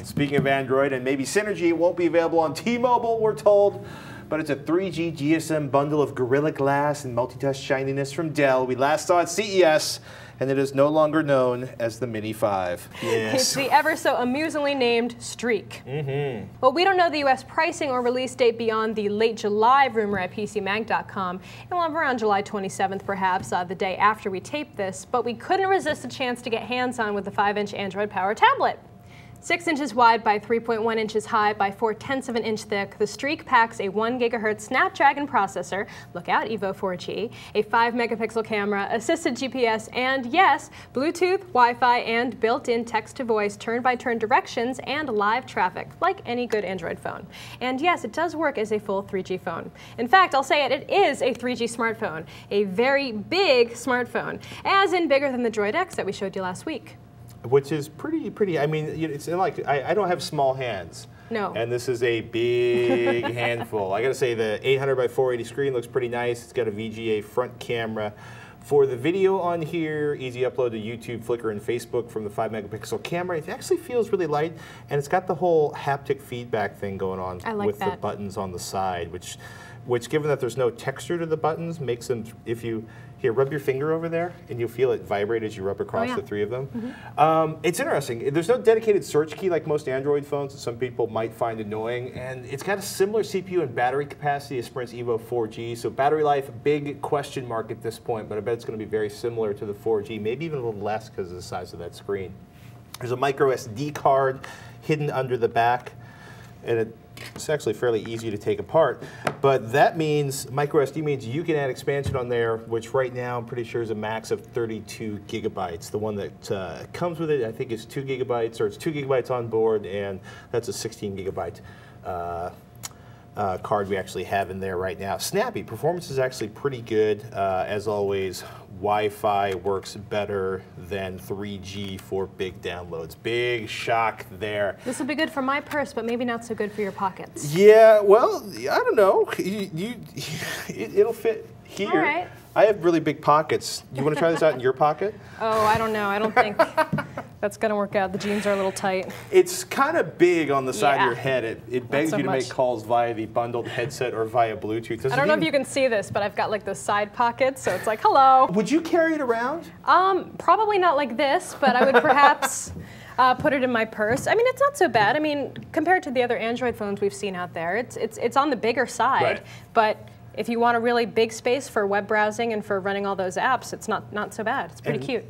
Speaking of Android and maybe Synergy, it won't be available on T-Mobile, we're told. But it's a 3G GSM bundle of Gorilla Glass and multi-touch shininess from Dell. We last saw at CES, and it is no longer known as the Mini 5. Yes. It's the ever so amusingly named Streak. But we don't know the US pricing or release date beyond the late July rumor at PCMag.com. It'll have around July 27th, perhaps, the day after we tape this. But we couldn't resist a chance to get hands-on with the 5-inch Android Power tablet. 6 inches wide by 3.1 inches high by 0.4 of an inch thick, the Streak packs a 1 GHz Snapdragon processor, look out Evo 4G, a 5 megapixel camera, assisted GPS, and yes, Bluetooth, Wi-Fi, and built-in text-to-voice turn-by-turn directions and live traffic, like any good Android phone. And yes, it does work as a full 3G phone. In fact, I'll say it, it is a 3G smartphone, a very big smartphone, as in bigger than the Droid X that we showed you last week. Which is pretty, I mean, it's like, I don't have small hands. No. And this is a big handful. I gotta say, the 800 by 480 screen looks pretty nice. It's got a VGA front camera. For the video on here, easy upload to YouTube, Flickr, and Facebook from the 5 megapixel camera. It actually feels really light, and it's got the whole haptic feedback thing going on with the buttons on the side, which given that there's no texture to the buttons, makes them, if you, here, rub your finger over there, and you'll feel it vibrate as you rub across the three of them. It's interesting. There's no dedicated search key like most Android phones that some people might find annoying, and it's got a similar CPU and battery capacity as Sprint's Evo 4G, so battery life, big question mark at this point, but I bet it's going to be very similar to the 4G, maybe even a little less because of the size of that screen. There's a Microsd card hidden under the back, and it's actually fairly easy to take apart, but that means, Microsd means you can add expansion on there, which right now I'm pretty sure is a max of 32 gigabytes. The one that comes with it, I think, is 2 gigabytes, or it's 2 gigabytes on board, and that's a 16 gigabyte card we actually have in there right now. Snappy, performance is actually pretty good. As always, Wi-Fi works better than 3G for big downloads. Big shock there. This will be good for my purse, but maybe not so good for your pockets. Yeah, well, I don't know. It'll fit here. All right. I have really big pockets. You want to try this out in your pocket? Oh, I don't know. I don't think that's going to work out. The jeans are a little tight. It's kind of big on the side of your head. It begs you to make calls via the bundled headset or via Bluetooth. I don't know if you can see this, but I've got like those side pockets, so it's like, hello. Would you carry it around? Probably not like this, but I would perhaps put it in my purse. I mean, it's not so bad. I mean, compared to the other Android phones we've seen out there, it's on the bigger side, but if you want a really big space for web browsing and for running all those apps, it's not so bad. It's pretty cute.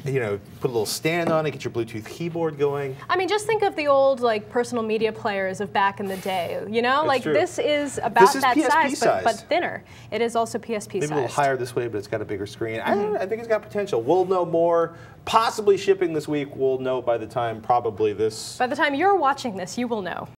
You know, put a little stand on it, get your Bluetooth keyboard going. I mean, just think of the old like personal media players of back in the day. You know, That's like true. This is about that PSP size, but thinner. It is also PSP size. Maybe a little higher this way, but it's got a bigger screen. I think it's got potential. We'll know more. Possibly shipping this week. We'll know by the time probably this. By the time you're watching this, you will know.